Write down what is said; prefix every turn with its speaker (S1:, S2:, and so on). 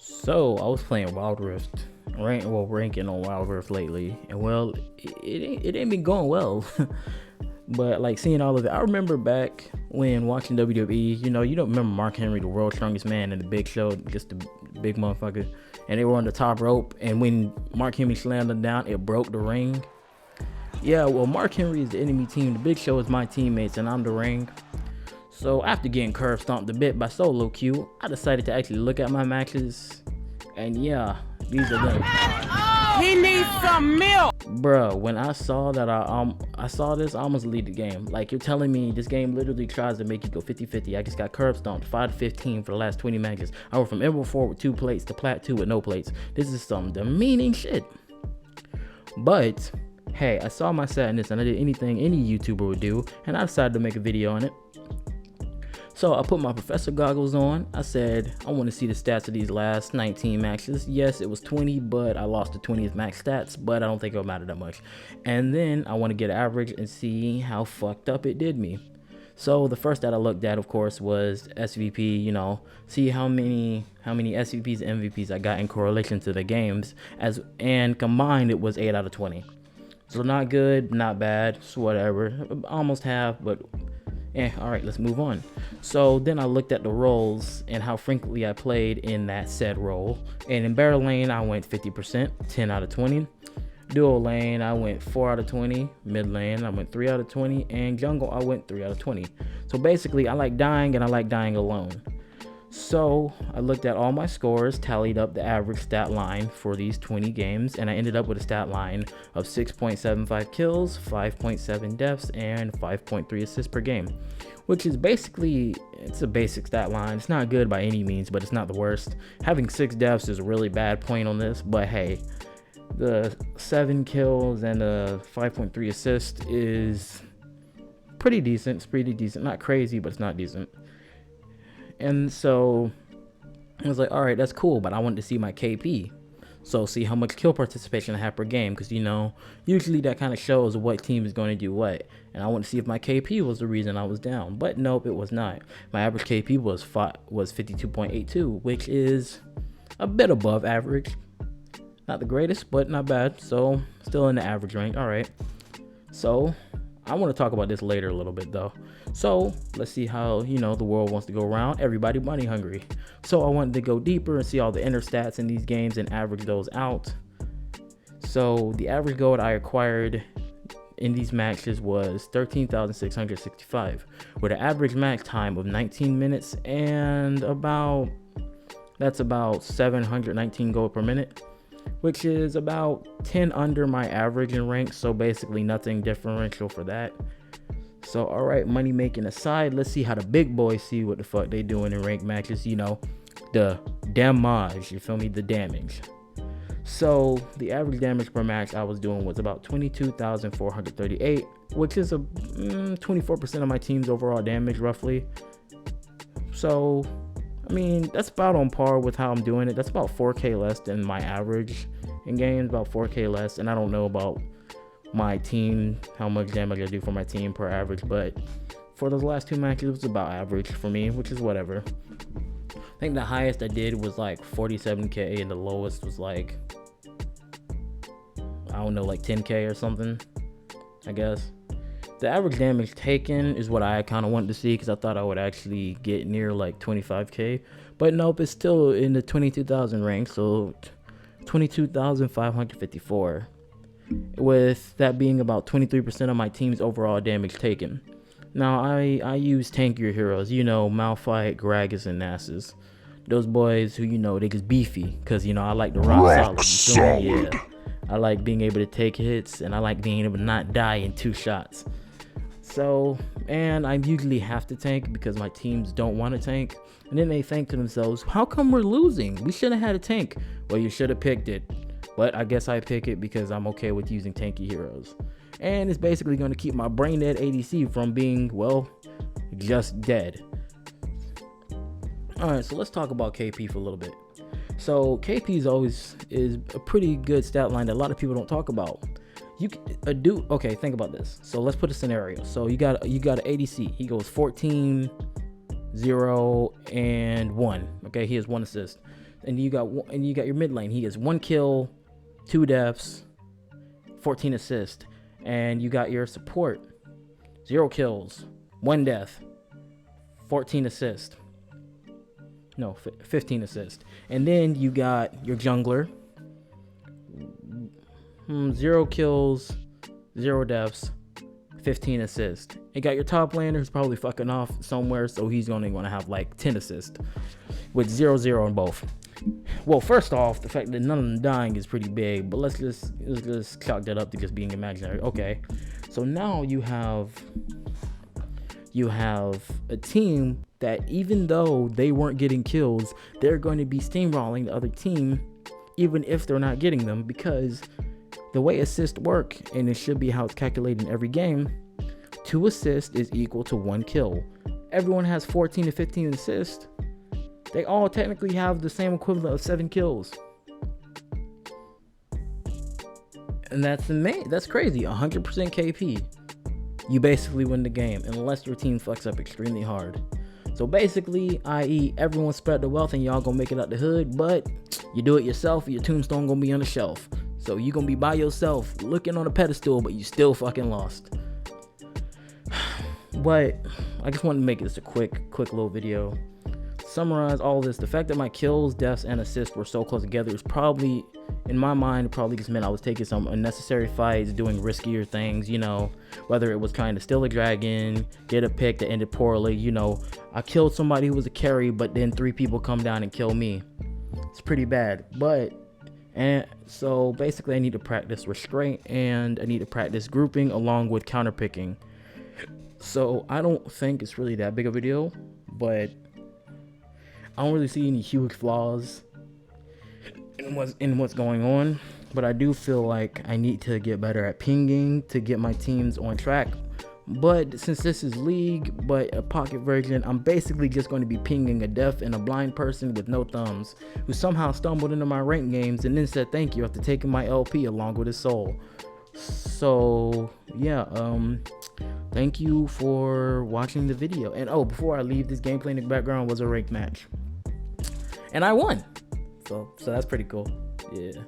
S1: So I was playing Wild Rift, ranking on Wild Rift lately, and well, it ain't been going well. But like seeing all of it, I remember back when watching WWE. You don't remember Mark Henry, the world's strongest man, and the Big Show, just the big motherfucker, and they were on the top rope, and when Mark Henry slammed them down, it broke the ring. Yeah, well, Mark Henry is the enemy team, the Big Show is my teammates, and I'm the ring. So after getting curb stomped a bit by Solo Q, I decided to actually look at my matches, and yeah, these are them.
S2: He needs some milk.
S1: Bruh, when I saw that I saw this, I almost leave the game. Like, you're telling me this game literally tries to make you go 50-50. I just got curb stomped 5-15 for the last 20 matches. I went from Emerald 4 with 2 plates to Plat 2 with no plates. This is some demeaning shit. But hey, I saw my sadness and I did anything any YouTuber would do, and I decided to make a video on it. So I put my professor goggles on. I said, I want to see the stats of these last 19 matches. Yes, it was 20, but I lost the 20th max stats, but I don't think it'll matter that much. And then I want to get average and see how fucked up it did me. So the first that I looked at, of course, was SVP, see how many SVPs and MVPs I got in correlation to the games, and combined it was 8 out of 20. So not good, not bad, so whatever. Almost half, but all right, let's move on. So then I looked at the roles and how frequently I played in that said role. And in barrel lane, I went 50%, 10 out of 20. Duo lane, I went 4 out of 20. Mid lane, I went 3 out of 20. And jungle, I went 3 out of 20. So basically, I like dying and I like dying alone. So I looked at all my scores, tallied up the average stat line for these 20 games, and I ended up with a stat line of 6.75 kills, 5.7 deaths, and 5.3 assists per game, which is basically, it's a basic stat line. It's not good by any means, but it's not the worst. Having 6 deaths is a really bad point on this, but hey, the 7 kills and the 5.3 assists is pretty decent. It's pretty decent. Not crazy, but it's not decent. And so I was like, all right, that's cool, but I wanted to see my KP. So see how much kill participation I have per game, because usually that kind of shows what team is going to do what. And I want to see if my KP was the reason I was down, but nope, it was not. My average KP was 52.82, which is a bit above average. Not the greatest, but not bad. So still in the average range. All right. So I want to talk about this later a little bit though. So let's see how, the world wants to go around. Everybody money hungry. So I wanted to go deeper and see all the inner stats in these games and average those out. So the average gold I acquired in these matches was 13,665 with an average match time of 19 minutes and that's about 719 gold per minute, which is about 10 under my average in rank. So basically nothing differential for that. So, all right, money making aside, let's see how the big boys see what the fuck they doing in ranked matches. The damage, you feel me? The damage. So the average damage per match I was doing was about 22,438, which is 24% of my team's overall damage roughly. So, that's about on par with how I'm doing it. That's about 4K less than my average in games, about 4K less. And I don't know about my team, how much damage I do for my team per average, but for those last 2 matches, it was about average for me, which is whatever. I think the highest I did was like 47K, and the lowest was like, I don't know, like 10K or something, I guess. The average damage taken is what I kind of wanted to see, because I thought I would actually get near like 25K, but nope, it's still in the 22,000 rank, so 22,554. With that being about 23% of my team's overall damage taken. Now, I use tankier heroes, Malphite, Gragas, and Nasus. Those boys who, they just beefy, because, I like the rock solid. Yeah. I like being able to take hits, and I like being able to not die in 2 shots. So, and I usually have to tank because my teams don't want to tank. And then they think to themselves, how come we're losing? We should have had a tank. Well, you should have picked it. But I guess I pick it because I'm okay with using tanky heroes. And it's basically going to keep my brain dead ADC from being, well, just dead. Alright, so let's talk about KP for a little bit. So KP is a pretty good stat line that a lot of people don't talk about. Okay, think about this. So let's put a scenario. So you got an ADC. He goes 14, 0, and 1. Okay, he has 1 assist. And you got your mid lane. He has 1 kill, 2 deaths, 14 assists. And you got your support, 0 kills, 1 death, 14 assists. No, 15 assists. And then you got your jungler, 0 kills, 0 deaths, 15 assists. You got your top laner who's probably fucking off somewhere, so he's only going to have like 10 assists with 0-0 in both. Well, first off, the fact that none of them dying is pretty big, but let's just chalk that up to just being imaginary. Okay, so now you have a team that, even though they weren't getting kills, they're going to be steamrolling the other team even if they're not getting them, because the way assists work, and it should be how it's calculated in every game, 2 assists is equal to 1 kill. Everyone has 14 to 15 assists. They all technically have the same equivalent of 7 kills. And that's crazy. 100% KP. You basically win the game unless your team fucks up extremely hard. So basically, i.e. everyone spread the wealth and y'all gonna make it out the hood, but you do it yourself, your tombstone gonna be on the shelf. So you gonna be by yourself looking on a pedestal, but you still fucking lost. But I just wanted to make this a quick little video. Summarize all this. The fact that my kills, deaths, and assists were so close together is probably, in my mind, probably just meant I was taking some unnecessary fights, doing riskier things, you know, whether it was trying to steal a dragon, get a pick that ended poorly, you know. I killed somebody who was a carry, but then 3 people come down and kill me. It's pretty bad. And so basically I need to practice restraint, and I need to practice grouping along with counter picking. So I don't think it's really that big of a deal, but I don't really see any huge flaws in what's going on, but I do feel like I need to get better at pinging to get my teams on track. But since this is League, but a pocket version, I'm basically just going to be pinging a deaf and a blind person with no thumbs who somehow stumbled into my ranked games and then said thank you after taking my LP along with his soul. So yeah, thank you for watching the video. And oh, before I leave, this gameplay in the background was a ranked match, and I won. So that's pretty cool. Yeah.